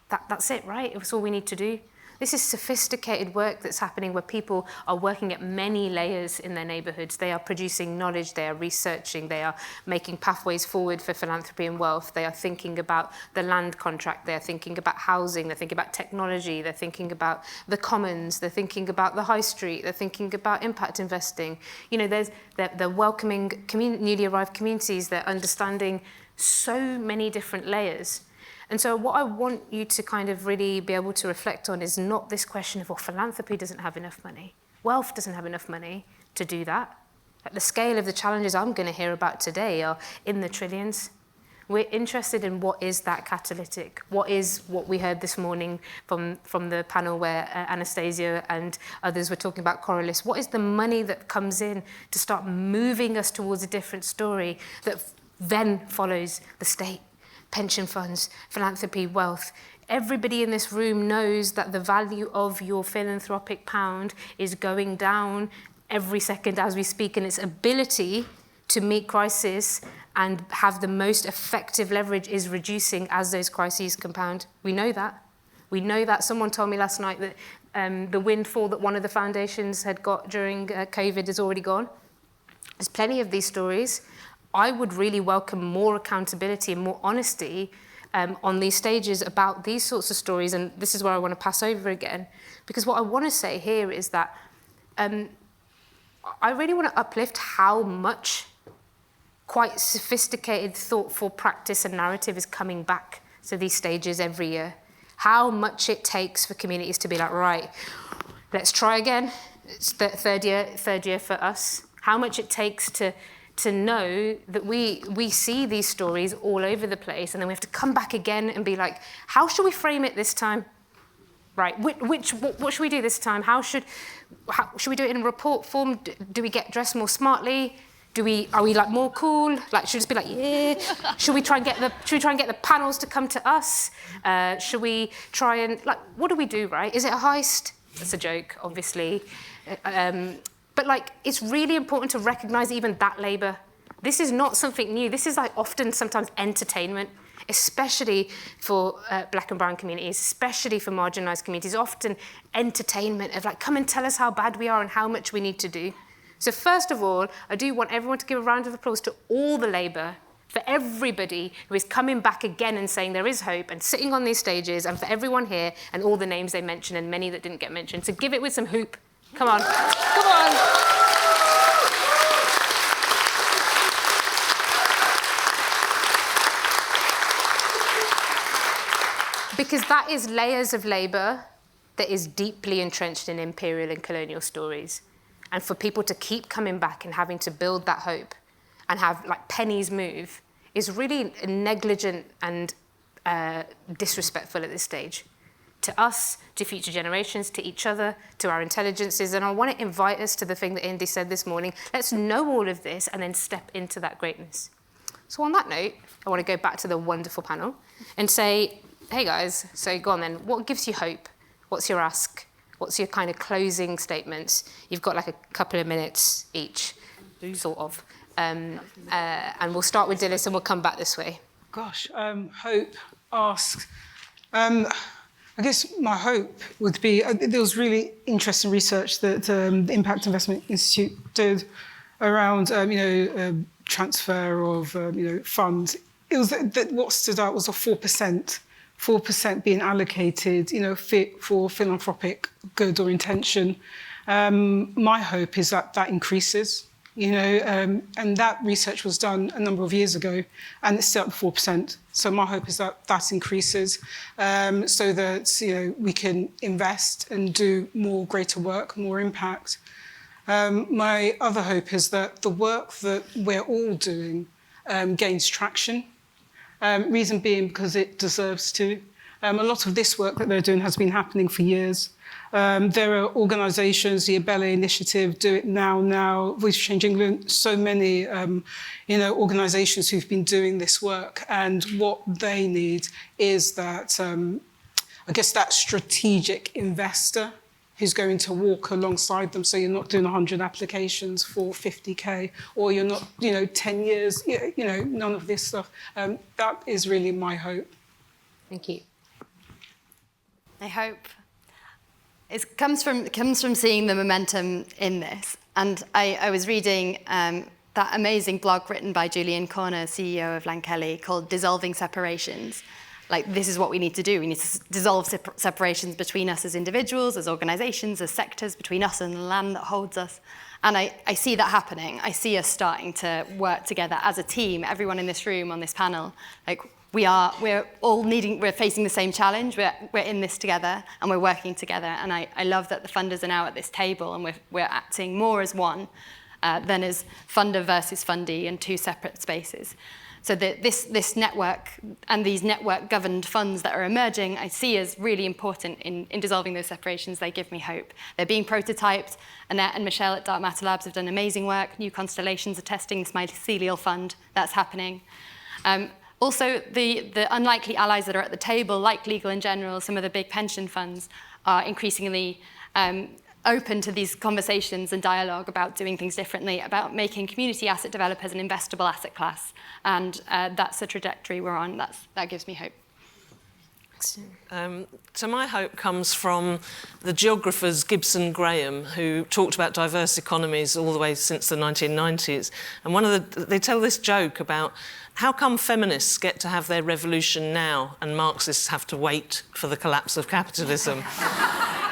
that's it, right? It's all we need to do. This is sophisticated work that's happening where people are working at many layers in their neighbourhoods. They are producing knowledge, they are researching, they are making pathways forward for philanthropy and wealth. They are thinking about the land contract, they are thinking about housing, they're thinking about technology, they're thinking about the commons, they're thinking about the high street, they're thinking about impact investing. You know, they're welcoming newly arrived communities, they're understanding so many different layers. And so what I want you to kind of really be able to reflect on is not this question of, well, philanthropy doesn't have enough money. Wealth doesn't have enough money to do that. Like the scale of the challenges I'm going to hear about today are in the trillions. We're interested in what is that catalytic? What is what we heard this morning from the panel where Anastasia and others were talking about Coriolis? What is the money that comes in to start moving us towards a different story that then follows the state? Pension funds, philanthropy, wealth. Everybody in this room knows that the value of your philanthropic pound is going down every second as we speak, and its ability to meet crisis and have the most effective leverage is reducing as those crises compound. We know that. We know that. Someone told me last night that the windfall that one of the foundations had got during COVID is already gone. There's plenty of these stories. I would really welcome more accountability and more honesty on these stages about these sorts of stories, and this is where I want to pass over again, because what I want to say here is that I really want to uplift how much quite sophisticated, thoughtful practice and narrative is coming back to these stages every year. How much it takes for communities to be like, right, let's try again. It's the third year for us. How much it takes to to know that we see these stories all over the place, and then we have to come back again and be like, how should we frame it this time? Right, what should we do this time? How should we do it in report form? Do we get dressed more smartly? Are we like more cool? Like, should we just be like, yeah? Should we try and get the panels to come to us? Should we try and, like, what do we do, right? Is it a heist? That's a joke, obviously. But like, it's really important to recognise even that labour. This is not something new. This is like often sometimes entertainment, especially for black and brown communities, especially for marginalised communities, often entertainment of like, come and tell us how bad we are and how much we need to do. So first of all, I do want everyone to give a round of applause to all the labour, for everybody who is coming back again and saying there is hope and sitting on these stages, and for everyone here and all the names they mentioned and many that didn't get mentioned. So give it with some hoop. Come on, come on. Because that is layers of labour that is deeply entrenched in imperial and colonial stories. And for people to keep coming back and having to build that hope and have like pennies move is really negligent and disrespectful at this stage. To us, to future generations, to each other, to our intelligences. And I want to invite us to the thing that Indy said this morning. Let's know all of this and then step into that greatness. So on that note, I want to go back to the wonderful panel and say, hey guys, so go on then. What gives you hope? What's your ask? What's your kind of closing statements? You've got like a couple of minutes each, sort of. And we'll start with Dilys and we'll come back this way. Gosh, hope, ask. I guess my hope would be, there was really interesting research that the Impact Investment Institute did around, transfer of, funds. It was that what stood out was a 4% being allocated, for philanthropic good or intention. My hope is that that increases, and that research was done a number of years ago, and it's still at 4%. So my hope is that that increases, so that we can invest and do more greater work, more impact. My other hope is that the work that we're all doing gains traction. Reason being because it deserves to. A lot of this work that they're doing has been happening for years. There are organisations, the Abele Initiative, Do It Now, Voice for Change England, so many organisations who've been doing this work, and what they need is that, that strategic investor who's going to walk alongside them, so you're not doing 100 applications for 50K, or you're not, 10 years, none of this stuff. That is really my hope. Thank you. I hope it comes from seeing the momentum in this. And I was reading that amazing blog written by Juliet, CEO of Lankelly, called Dissolving Separations. Like, this is what we need to do. We need to dissolve separations between us as individuals, as organisations, as sectors, between us and the land that holds us. And I see that happening. I see us starting to work together as a team, everyone in this room, on this panel. Like, we're facing the same challenge. We're in this together, and we're working together. And I love that the funders are now at this table, and we're acting more as one than as funder versus fundee in two separate spaces. So this network and these network-governed funds that are emerging, I see as really important in dissolving those separations. They give me hope. They're being prototyped. Annette and Michelle at Dark Matter Labs have done amazing work. New constellations are testing this mycelial fund. That's happening. Also, the unlikely allies that are at the table, like Legal in General, some of the big pension funds, are increasingly open to these conversations and dialogue about doing things differently, about making community asset developers an investable asset class. And that's the trajectory we're on. That gives me hope. So my hope comes from the geographers Gibson Graham, who talked about diverse economies all the way since the 1990s. And they tell this joke about how come feminists get to have their revolution now and Marxists have to wait for the collapse of capitalism?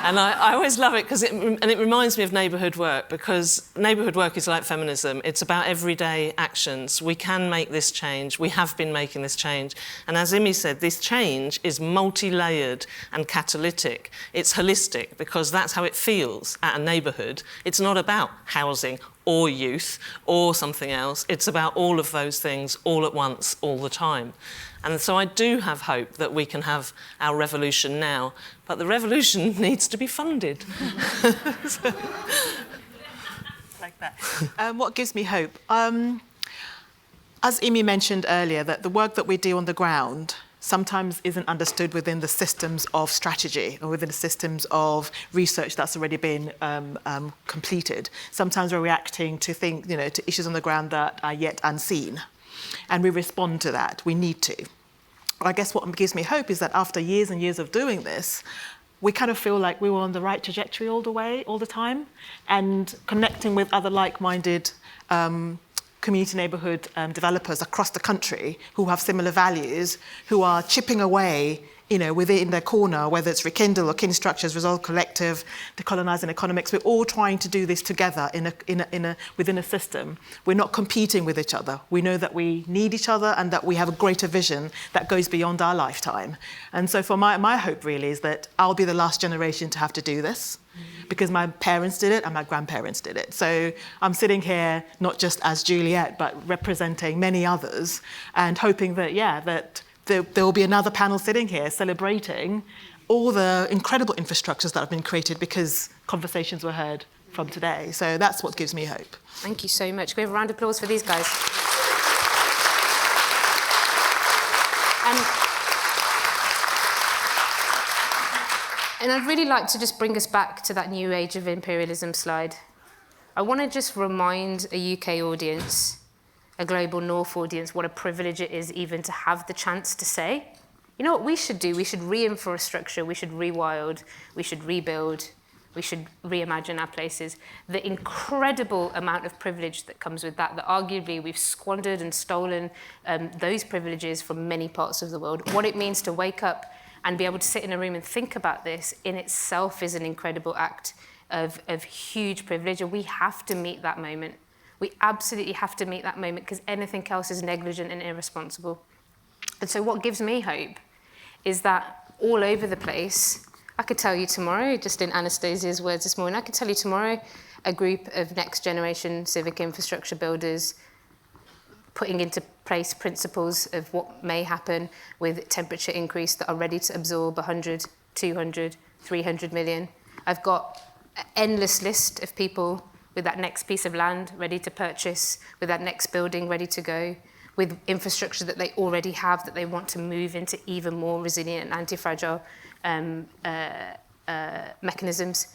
And I always love it because it reminds me of neighbourhood work, because neighbourhood work is like feminism. It's about everyday actions. We can make this change. We have been making this change. And as Immy said, this change is multi-layered and catalytic. It's holistic because that's how it feels at a neighbourhood. It's not about housing or youth or something else. It's about all of those things all at once, all the time. And so I do have hope that we can have our revolution now, but the revolution needs to be funded. Like that. What gives me hope? As Immy mentioned earlier, that the work that we do on the ground sometimes isn't understood within the systems of strategy or within the systems of research that's already been completed. Sometimes we're reacting to to issues on the ground that are yet unseen. And we respond to that. We need to. I guess what gives me hope is that after years and years of doing this, we kind of feel like we were on the right trajectory all the time, and connecting with other like-minded community neighbourhood developers across the country who have similar values, who are chipping away, within their corner, whether it's Rekindle or Kin Structures, Resolve Collective, Decolonising Economics. We're all trying to do this together within a system. We're not competing with each other. We know that we need each other and that we have a greater vision that goes beyond our lifetime. And so for my hope really is that I'll be the last generation to have to do this, because my parents did it and my grandparents did it. So I'm sitting here not just as Juliet, but representing many others, and hoping that, that there will be another panel sitting here celebrating all the incredible infrastructures that have been created because conversations were heard from today. So that's what gives me hope. Thank you so much. Can we have a round of applause for these guys? And I'd really like to just bring us back to that new age of imperialism slide. I want to just remind a UK audience, a global North audience, what a privilege it is even to have the chance to say, you know what we should do? We should re-infrastructure, we should rewild, we should rebuild, we should reimagine our places. The incredible amount of privilege that comes with that arguably we've squandered and stolen those privileges from many parts of the world. What it means to wake up and be able to sit in a room and think about this in itself is an incredible act of huge privilege, and we have to meet that moment. We absolutely have to meet that moment, because anything else is negligent and irresponsible. And so what gives me hope is that all over the place, I could tell you tomorrow, just in Anastasia's words this morning, I could tell you tomorrow a group of next generation civic infrastructure builders putting into place principles of what may happen with temperature increase that are ready to absorb 100, 200, 300 million. I've got an endless list of people with that next piece of land ready to purchase, with that next building ready to go, with infrastructure that they already have that they want to move into even more resilient and anti-fragile mechanisms.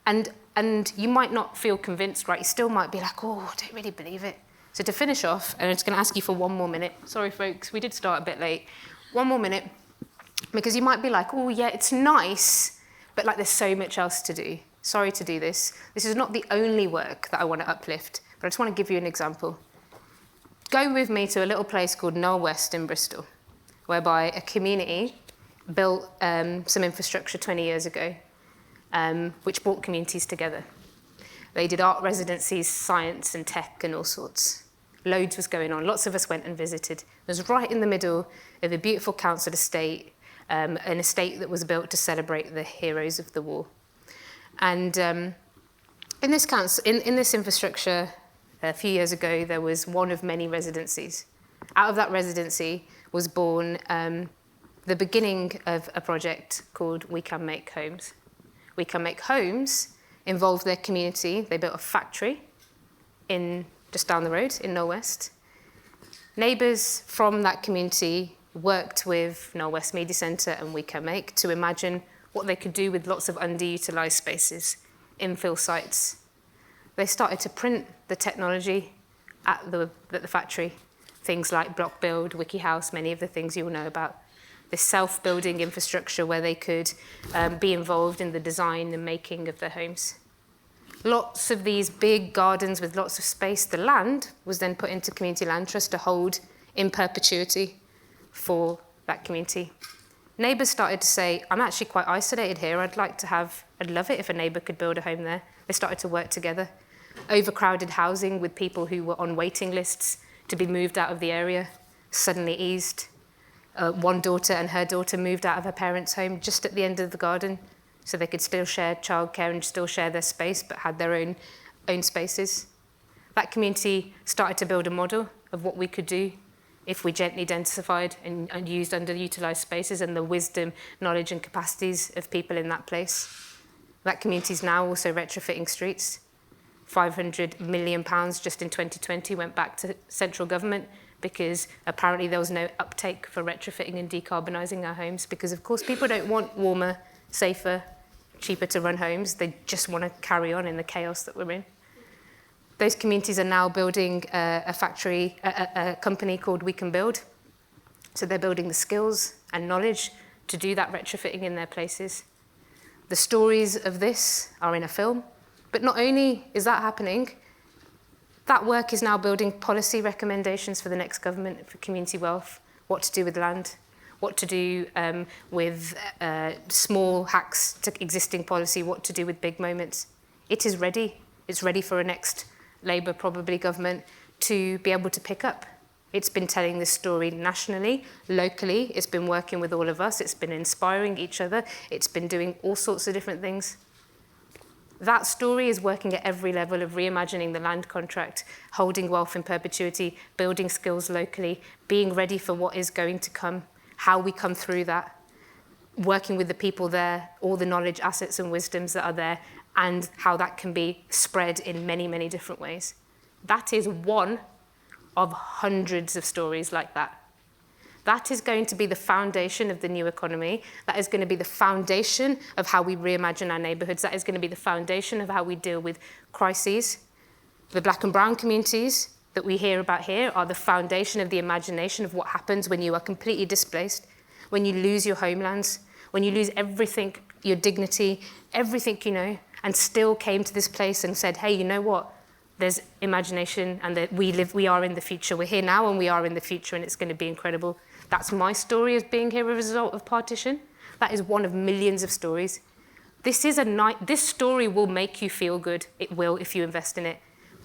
And you might not feel convinced, right? You still might be like, oh, I don't really believe it. So to finish off, and I'm just going to ask you for one more minute. Sorry, folks, we did start a bit late. One more minute, because you might be like, oh, yeah, it's nice, but like there's so much else to do. Sorry to do this. This is not the only work that I want to uplift, but I just want to give you an example. Go with me to a little place called Knoll West in Bristol, whereby a community built some infrastructure 20 years ago, which brought communities together. They did art residencies, science and tech and all sorts. Loads was going on. Lots of us went and visited. It was right in the middle of a beautiful council estate, an estate that was built to celebrate the heroes of the war. And in this council, in this infrastructure, a few years ago, there was one of many residencies. Out of that residency was born the beginning of a project called We Can Make Homes. We Can Make Homes involved their community. They built a factory just down the road in Knoll West. Neighbours from that community worked with Knoll West Media Centre and We Can Make to imagine what they could do with lots of underutilised spaces, infill sites. They started to print the technology at the factory, things like block build, WikiHouse, many of the things you'll know about. This self-building infrastructure where they could be involved in the design and making of their homes. Lots of these big gardens with lots of space. The land was then put into community land trust to hold in perpetuity for that community. Neighbours started to say, I'm actually quite isolated here. I'd love it if a neighbour could build a home there. They started to work together. Overcrowded housing with people who were on waiting lists to be moved out of the area suddenly eased. One daughter and her daughter moved out of her parents' home just at the end of the garden, so they could still share childcare and still share their space, but had their own spaces. That community started to build a model of what we could do if we gently densified and used underutilised spaces and the wisdom, knowledge and capacities of people in that place. That community is now also retrofitting streets. £500 million just in 2020 went back to central government because apparently there was no uptake for retrofitting and decarbonising our homes, because of course people don't want warmer, safer, cheaper to run homes. They just want to carry on in the chaos that we're in. Those communities are now building a company called We Can Build. So they're building the skills and knowledge to do that retrofitting in their places. The stories of this are in a film, but not only is that happening, that work is now building policy recommendations for the next government for community wealth, what to do with land, what to do with small hacks to existing policy, what to do with big moments. It is ready. It's ready for a next Labour, probably, government to be able to pick up. It's been telling this story nationally, locally. It's been working with all of us. It's been inspiring each other. It's been doing all sorts of different things. That story is working at every level of reimagining the land contract, holding wealth in perpetuity, building skills locally, being ready for what is going to come, how we come through that, working with the people there, all the knowledge, assets and wisdoms that are there, and how that can be spread in many, many different ways. That is one of hundreds of stories like that. That is going to be the foundation of the new economy. That is going to be the foundation of how we reimagine our neighbourhoods. That is going to be the foundation of how we deal with crises. The black and brown communities that we hear about here are the foundation of the imagination of what happens when you are completely displaced, when you lose your homelands, when you lose everything, your dignity, everything you know, and still came to this place and said, hey, you know what? There's imagination and that we are in the future. We're here now and we are in the future, and it's going to be incredible. That's my story as being here as a result of partition. That is one of millions of stories. This story will make you feel good. It will if you invest in it.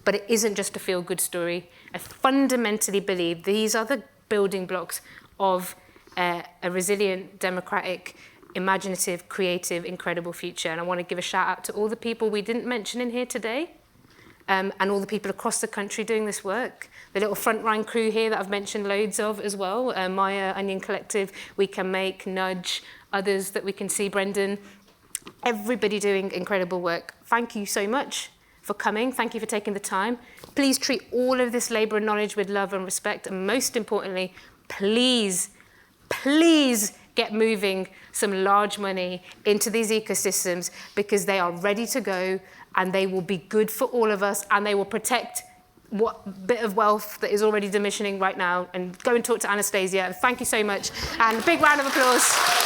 But it isn't just a feel-good story. I fundamentally believe these are the building blocks of a resilient, democratic, imaginative, creative, incredible future. And I want to give a shout out to all the people we didn't mention in here today, and all the people across the country doing this work. The little frontline crew here that I've mentioned loads of as well, Maya, Onion Collective, We Can Make, Nudge, others that we can see, Brendan. Everybody doing incredible work. Thank you so much for coming. Thank you for taking the time. Please treat all of this labour and knowledge with love and respect. And most importantly, please, please get moving some large money into these ecosystems, because they are ready to go and they will be good for all of us, and they will protect what bit of wealth that is already diminishing right now. And go and talk to Anastasia. Thank you so much. And a big round of applause.